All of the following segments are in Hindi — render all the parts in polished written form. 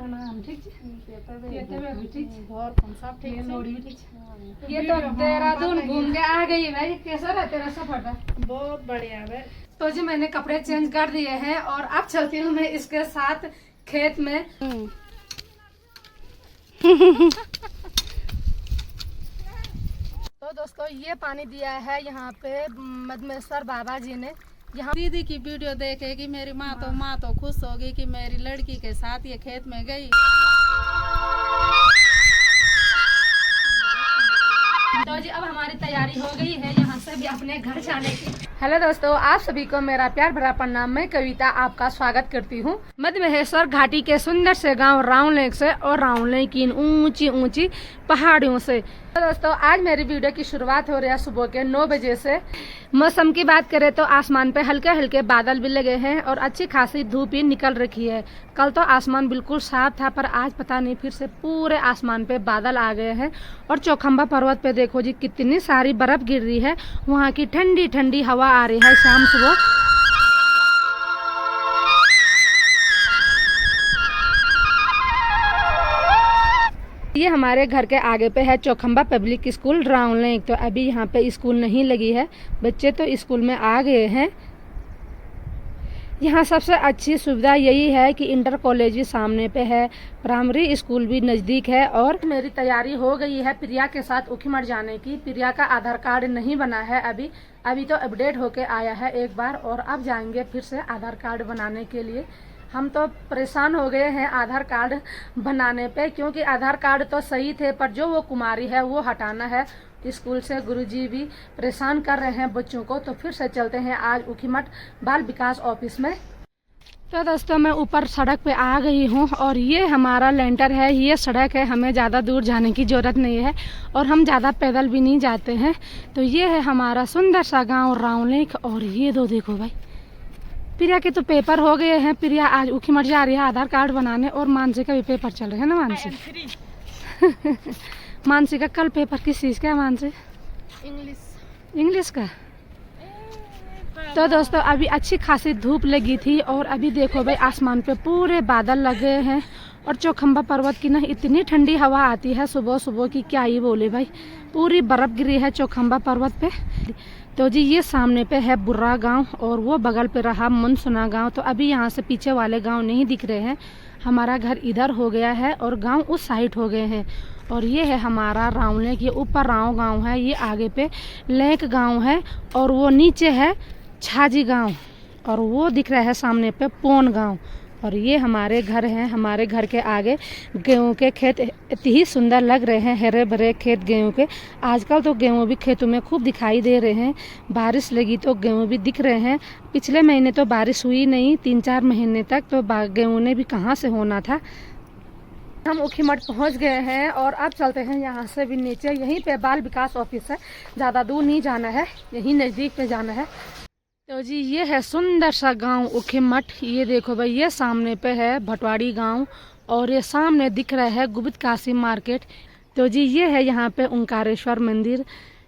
प्रणाम। ठीक ये तो देहरादून घूम के आ गई भाई, कैसा रहा तेरा सफर? बहुत बढ़िया है। तो जी मैंने कपड़े चेंज कर दिए हैं और अब चलती हूँ मैं इसके साथ खेत में। तो दोस्तों ये पानी दिया है यहाँ पे मदमेश्वर बाबा जी ने। यहाँ दीदी की वीडियो देखेगी मेरी माँ तो खुश होगी कि मेरी लड़की के साथ ये खेत में गई। तो जी अब हमारी तैयारी हो गई है यहाँ से भी अपने घर जाने की। हेलो दोस्तों, आप सभी को मेरा प्यार भरा प्रणाम। मैं कविता आपका स्वागत करती हूँ मध्य महेश्वर घाटी के सुंदर से गांव राउंड लेक से और राउंड लेक की इन ऊंची ऊंची पहाड़ियों से। तो दोस्तों आज मेरी वीडियो की शुरुआत हो रही है सुबह के 9 बजे से। मौसम की बात करें तो आसमान पे हल्के हल्के बादल भी लगे हैं और अच्छी खासी धूप भी निकल रखी है। कल तो आसमान बिल्कुल साफ था पर आज पता नहीं फिर से पूरे आसमान पे बादल आ गए हैं। और चौखंबा पर्वत पे देखो जी कितनी सारी बर्फ गिर रही है। वहाँ की ठंडी ठंडी हवा आ रही है शाम सुबह। ये हमारे घर के आगे पे है Chaukhamba public school round lake. तो अभी यहाँ पे स्कूल नहीं लगी है, बच्चे तो स्कूल में आ गए हैं। यहाँ सबसे अच्छी सुविधा यही है कि इंटर कॉलेज भी सामने पे है, प्राइमरी स्कूल भी नज़दीक है। और मेरी तैयारी हो गई है प्रिया के साथ उखीमठ जाने की। प्रिया का आधार कार्ड नहीं बना है अभी तो अपडेट होके आया है एक बार, और अब जाएंगे फिर से आधार कार्ड बनाने के लिए। हम तो परेशान हो गए हैं आधार कार्ड बनाने पे, क्योंकि आधार कार्ड तो सही थे पर जो वो कुमारी है वो हटाना है। स्कूल से गुरुजी भी परेशान कर रहे हैं बच्चों को। तो फिर से चलते हैं आज उखीमठ बाल विकास ऑफिस में। तो दोस्तों मैं ऊपर सड़क पे आ गई हूँ और ये हमारा लेंटर है, ये सड़क है, हमें ज़्यादा दूर जाने की ज़रूरत नहीं है और हम ज़्यादा पैदल भी नहीं जाते हैं। तो ये है हमारा सुंदर सा गाँव राउंड लेक। और ये दो देखो भाई, प्रिया के तो पेपर हो गए हैं। प्रिया आज उखीमठ जा रही है आधार कार्ड बनाने और मानसी का भी पेपर चल रहा है ना मानसी? मानसी का कल पेपर किस चीज़ का है मानसी? इंग्लिश का। तो दोस्तों अभी अच्छी खासी धूप लगी थी और अभी देखो भाई आसमान पे पूरे बादल लगे हैं और चौखंबा पर्वत की ना इतनी ठंडी हवा आती है सुबह सुबह की क्या ही बोले भाई। पूरी बर्फ गिरी है चौखंबा पर्वत पे। तो जी ये सामने पे है बुर्रा गांव और वो बगल पे रहा मनसुना गांव। तो अभी यहाँ से पीछे वाले गांव नहीं दिख रहे हैं। हमारा घर इधर हो गया है और गांव उस साइड हो गए हैं। और ये है हमारा राउंड लेक। ये ऊपर राव गांव है, ये आगे पे लेक गांव है और वो नीचे है छाजी गांव और वो दिख रहा है सामने पे पोन गांव। और ये हमारे घर हैं। हमारे घर के आगे गेहूं के खेत इतनी ही सुंदर लग रहे हैं, हरे भरे खेत गेहूं के। आजकल तो गेहूं भी खेतों में खूब दिखाई दे रहे हैं। बारिश लगी तो गेहूं भी दिख रहे हैं। पिछले महीने तो बारिश हुई नहीं 3-4 महीने तक, तो गेहूं ने भी कहाँ से होना था। हम उखीमठ पहुंच गए हैं और अब चलते हैं यहाँ से भी नीचे। यहीं पे बाल विकास ऑफिस है, ज़्यादा दूर नहीं जाना है, यहीं नज़दीक पे जाना है। तो जी ये है सुंदर सा गांव उखीमठ। ये देखो भाई ये सामने पे है भटवाड़ी गांव और ये सामने दिख रहा है गुप्त काशी मार्केट। तो जी ये है यहाँ पे ओंकारेश्वर मंदिर।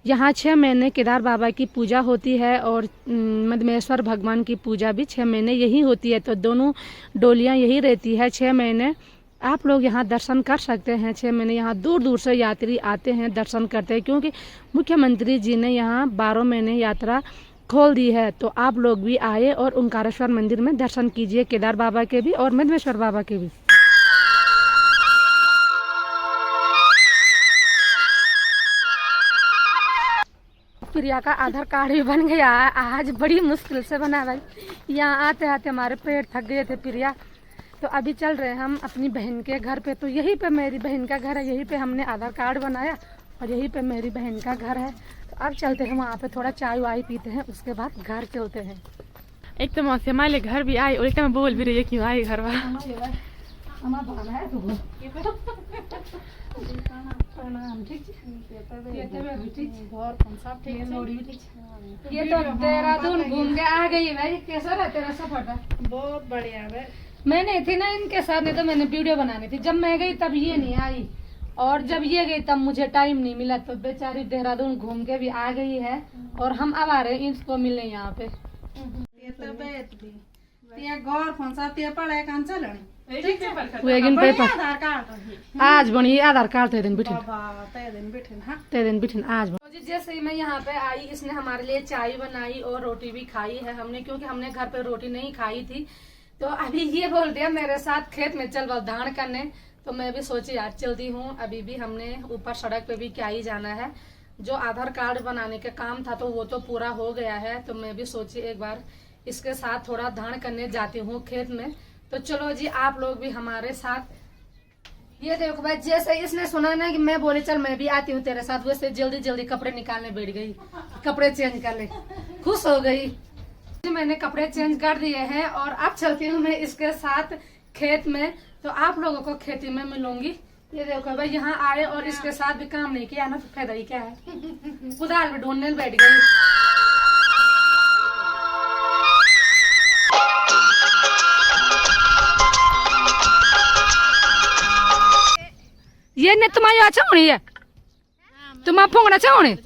यहाँ 6 महीने केदार बाबा की पूजा होती है और मदमेश्वर भगवान की पूजा भी 6 महीने यही होती है। तो दोनों डोलियाँ यही रहती है 6 महीने। आप लोग यहाँ दर्शन कर सकते हैं 6 महीने। यहाँ दूर दूर से यात्री आते हैं दर्शन करते हैं, क्योंकि मुख्यमंत्री जी ने यहाँ 12 महीने यात्रा खोल दी है। तो आप लोग भी आए और ओंकारेश्वर मंदिर में दर्शन कीजिए, केदार बाबा के भी और मदमेश्वर बाबा के भी। प्रिया का आधार कार्ड भी बन गया है, आज बड़ी मुश्किल से बना भाई। यहाँ आते आते हमारे पेट थक गए थे प्रिया। तो अभी चल रहे हैं हम अपनी बहन के घर पे। तो यहीं पे मेरी बहन का घर है, यहीं पे हमने आधार कार्ड बनाया और यहीं पे मेरी बहन का घर है। तो अब चलते हैं वहाँ पे, थोड़ा चाय वाय पीते हैं, उसके बाद घर चलते हैं। एक तो मौसी हमारे घर भी आई और एक तो मैं बोल भी रही है क्यों आई घर वाला। ये तो देहरादून घूम के आ गई भाई, कैसा रहा तेरा सफर? बहुत बढ़िया है। मैं नहीं थी ना इनके साथ, नहीं तो मैंने वीडियो बनानी थी। जब मैं गई तब ये नहीं आई और जब ये गई तब मुझे टाइम नहीं मिला। तो बेचारी देहरादून घूम के भी आ गई है और हम अब आ रहे हैं इसको मिलने यहाँ पे। ये तबीयत भी ते घर फोन सा ते पढ़ाई कान चलणी वेगिन पेपर आधार कार्ड आज बनी आधार कार्ड ते दिन बिठन तय दिन बिठन हाँ ते दिन बिठन आज जी। जैसे ही मैं यहाँ पे आई इसने हमारे लिए चाय बनाई और रोटी भी खाई है हमने, क्योंकि हमने घर पे रोटी नहीं खाई थी। तो अभी ये बोल दिया मेरे साथ खेत में चल बल धान करने, तो मैं भी सोची आज चलती हूँ। अभी भी हमने ऊपर सड़क पे भी क्या ही जाना है, जो आधार कार्ड बनाने का काम था तो वो तो पूरा हो गया है। तो मैं भी सोची एक बार इसके साथ थोड़ा धान करने जाती हूँ खेत में। तो चलो जी आप लोग भी हमारे साथ। ये देखो भाई, जैसे इसने सुना ना कि मैं बोली चल मैं भी आती हूँ तेरे साथ, वैसे जल्दी जल्दी कपड़े निकालने बैठ गई, कपड़े चेंज कर ले, खुश हो गई। मैंने कपड़े चेंज कर दिए हैं और अब चलती हूँ मैं इसके साथ खेत में। तो आप लोगों को खेती में मिलूंगी। ये देखो भाई, यहाँ आए और इसके साथ भी काम नहीं किया ना तो फायदा ही क्या है। कुदाल भी ढूंढने बैठ गई। ये ने तुम्हारी अच्छा होनी है, तुम फोंगना चाहोने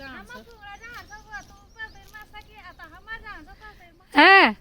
है।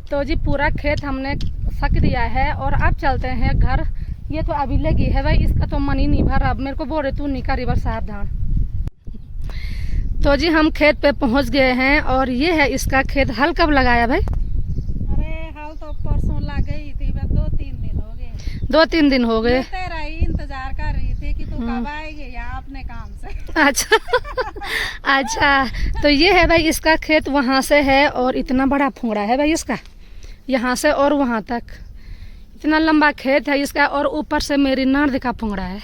तो जी पूरा खेत हमने सक दिया है और अब चलते हैं घर। ये तो अभी लगी है भाई, इसका तो मन ही नहीं भर। अब मेरे को बोल रहे तू निका रिवर साहब धान। तो जी हम खेत पे पहुंच गए हैं और ये है इसका खेत। हल कब लगाया भाई? अरे हल तो परसों लग गई थी, 2-3 दिन हो गए। 2-3 दिन हो गए। तेरा ही इंतजार कर रही थी कि तू कब आएगी या अपने काम से। अच्छा अच्छा, तो ये है भाई इसका खेत, वहां से है और इतना बड़ा फुंगड़ा है भाई इसका, यहाँ से और वहां तक इतना लंबा खेत है इसका। और ऊपर से मेरी नार्द का फुंगड़ा है।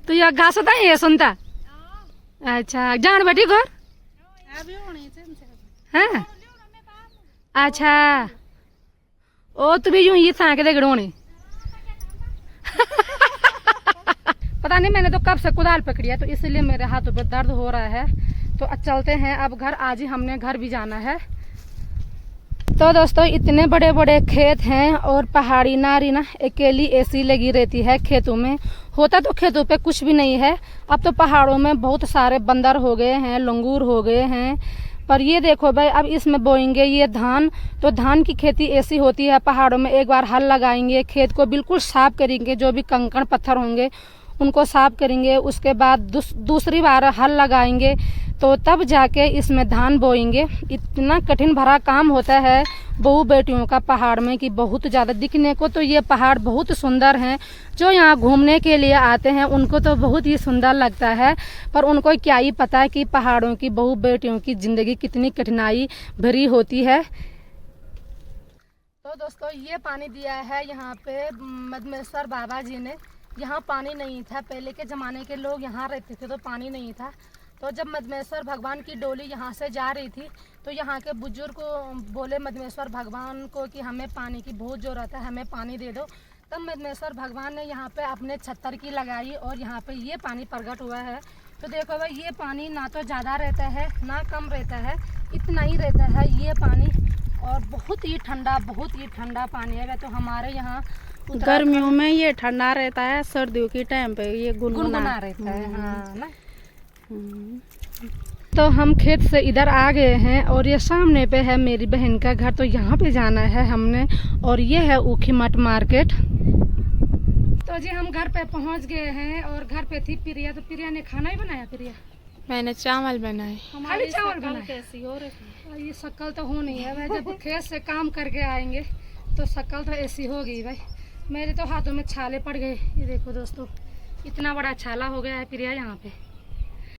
तो यह घास होता है ये सुनता। अच्छा जान बेटी घर है। अच्छा ओ तू भी यूं ही सांके दे गड़ोने। पता नहीं, मैंने तो कब से कुदाल पकड़ी है तो इसलिए मेरे हाथों पे दर्द हो रहा है। तो चलते हैं अब घर। आज ही हमने घर भी जाना है। तो दोस्तों इतने बड़े बड़े खेत हैं और पहाड़ी नारी ना अकेली एसी लगी रहती है खेतों में। होता तो खेतों पे कुछ भी नहीं है। अब तो पहाड़ों में बहुत सारे बंदर हो गए हैं, लंगूर हो गए हैं। पर ये देखो भाई, अब इसमें बोएंगे ये धान। तो धान की खेती ऐसी होती है पहाड़ों में, एक बार हल लगाएंगे, खेत को बिल्कुल साफ करेंगे, जो भी कंकड़ पत्थर होंगे उनको साफ करेंगे। उसके बाद दूसरी बार हल लगाएंगे तो तब जाके इसमें धान बोएंगे। इतना कठिन भरा काम होता है बहू बेटियों का पहाड़ में कि बहुत ज़्यादा। दिखने को तो ये पहाड़ बहुत सुंदर हैं, जो यहाँ घूमने के लिए आते हैं उनको तो बहुत ही सुंदर लगता है, पर उनको क्या ही पता है कि पहाड़ों की बहू बेटियों की ज़िंदगी कितनी कठिनाई भरी होती है। तो दोस्तों ये पानी दिया है यहाँ पे मदमेश्वर बाबा जी ने। यहाँ पानी नहीं था, पहले के ज़माने के लोग यहाँ रहते थे तो पानी नहीं था। तो जब मदमेश्वर भगवान की डोली यहाँ से जा रही थी तो यहाँ के बुजुर्ग को बोले मदमेश्वर भगवान को कि हमें पानी की बहुत ज़रूरत है, हमें पानी दे दो। तब मदमेश्वर भगवान ने यहाँ पे अपने छत्तर की लगाई और यहाँ पे ये पानी प्रकट हुआ है। तो देखो भाई, ये पानी ना तो ज़्यादा रहता है ना कम रहता है, इतना ही रहता है ये पानी। और बहुत ही ठंडा पानी है। तो हमारे यहाँ गर्मियों में ये ठंडा रहता है, सर्दियों के टाइम पे ये गुनगुना रहता है। हाँ ना। तो हम खेत से इधर आ गए हैं और ये सामने पे है मेरी बहन का घर। तो यहाँ पे जाना है हमने और ये है ऊखीमठ मार्केट। तो जी हम घर पे पहुँच गए हैं और घर पे थी प्रिया। तो प्रिया ने खाना ही बनाया। प्रिया मैंने चावल बनाए। खाली चावल बनाए। कैसी हो रही? ये शक्ल तो हो नहीं है भाई, जब खेत से काम करके आएंगे तो शक्ल तो ऐसी होगी भाई। मेरे तो हाथों में छाले पड़ गए। ये देखो दोस्तों, इतना बड़ा छाला हो गया है प्रिया यहाँ पे।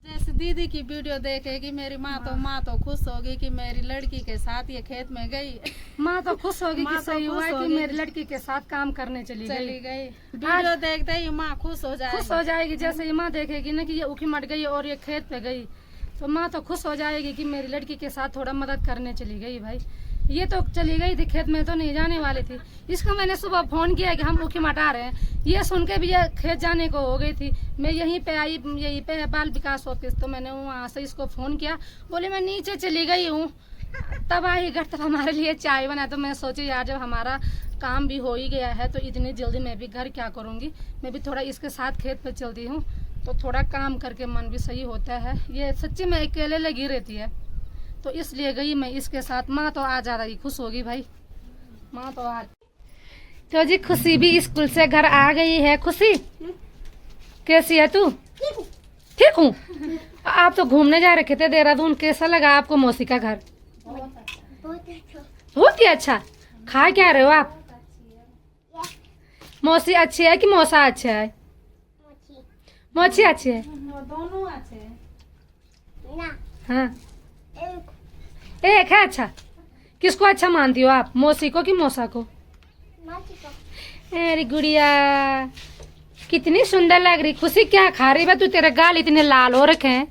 जैसे दीदी की वीडियो देखेगी मेरी माँ तो खुश होगी कि मेरी लड़की के साथ ये खेत में गई। माँ तो खुश होगी कि सही हुआ कि मेरी लड़की के साथ काम करने चली गई। वीडियो देखते ही माँ खुश हो जाएगी। जैसे ही माँ देखेगी ना कि ये ऊखीमठ गई और ये खेत पे गई तो माँ तो खुश हो जाएगी कि मेरी लड़की के साथ थोड़ा मदद करने चली गई भाई। ये तो चली गई थी खेत में, तो नहीं जाने वाली थी। इसको मैंने सुबह फोन किया कि हम ऊखीमठ आ रहे हैं, ये सुन के भी ये खेत जाने को हो गई थी। मैं यहीं पे आई, यहीं पे है बाल विकास ऑफिस, तो मैंने वहाँ से इसको फोन किया, बोले मैं नीचे चली गई हूँ। तब आई घर, तब हमारे लिए चाय बना। तो मैं सोची यार जब हमारा काम भी हो ही गया है तो इतनी जल्दी मैं भी घर क्या करूँगी, मैं भी थोड़ा इसके साथ खेत पे चलती हूँ, तो थोड़ा काम करके मन भी सही होता है। ये सच्ची में अकेले लगी रहती है, तो इसलिए गई मैं इसके साथ। माँ तो आ जा रही, खुश होगी भाई, माँ तो आ। तो जी खुशी भी स्कूल से घर आ गई है। खुशी कैसी है तू? ठीक हूँ। आप तो घूमने जा रखे थे देहरादून, कैसा लगा आपको मौसी का घर? बहुत ही अच्छा। खा क्या रहे हो आप? मौसी अच्छी है कि मौसा अच्छा है? मौसी अच्छी है, दोनों अच्छे हैं। हाँ एक है। अच्छा, किसको अच्छा मानती हो आप, मौसी को कि मौसा को? मेरी गुड़िया कितनी सुंदर लग रही। खुशी क्या खा रही है तू? तेरे गाल इतने लाल हो रखे हैं।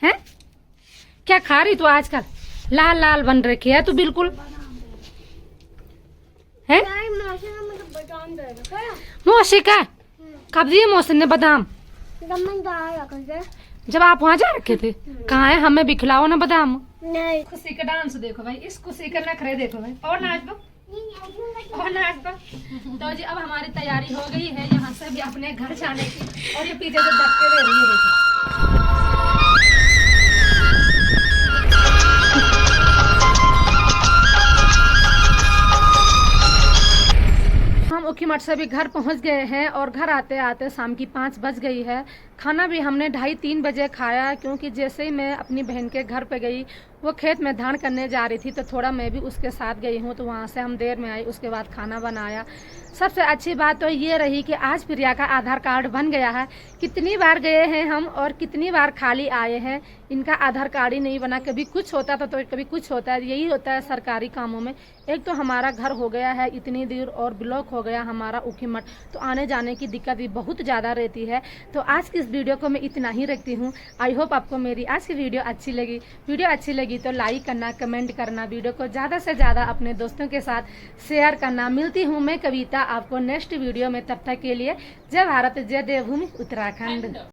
हैं? क्या खा रही तू आजकल? लाल लाल बन रखी है तू बिल्कुल। है मौसी का? कब दिए मौसी ने बादाम? जब आप वहाँ जा रखे थे। कहाँ है? हमें भी खिलाओ ना बादाम। नहीं। खुशी का डांस देखो भाई, इस खुशी का नखरे देखो भाई। और नाच दो, और नाच दो। तो जी अब हमारी तैयारी हो गई है यहाँ से भी अपने घर जाने की, और ये पीछे से धक्के दे रही है देखो। हम ऊखीमठ से भी घर पहुंच गए हैं, और घर आते आते शाम की 5 बज गई है। खाना भी हमने 2:30-3 बजे खाया, क्योंकि जैसे ही मैं अपनी बहन के घर पे गई, वो खेत में धान करने जा रही थी, तो थोड़ा मैं भी उसके साथ गई हूँ, तो वहाँ से हम देर में आई। उसके बाद खाना बनाया। सबसे अच्छी बात तो ये रही कि आज प्रिया का आधार कार्ड बन गया है। कितनी बार गए हैं हम और कितनी बार खाली आए हैं, इनका आधार कार्ड ही नहीं बना। कभी कुछ होता था तो कभी कुछ होता है, यही होता है सरकारी कामों में। एक तो हमारा घर हो गया है इतनी दूर, और ब्लॉक हो गया हमारा ऊखीमठ, तो आने जाने की दिक्कत भी बहुत ज़्यादा रहती है। तो आज की इस वीडियो को मैं इतना ही रखती हूँ। आई होप आपको मेरी आज की वीडियो अच्छी लगी। वीडियो अच्छी लगी तो लाइक करना, कमेंट करना, वीडियो को ज़्यादा से ज़्यादा अपने दोस्तों के साथ शेयर करना। मिलती हूँ मैं कविता आपको नेक्स्ट वीडियो में, तब तक के लिए जय भारत, जय देवभूमि उत्तराखंड।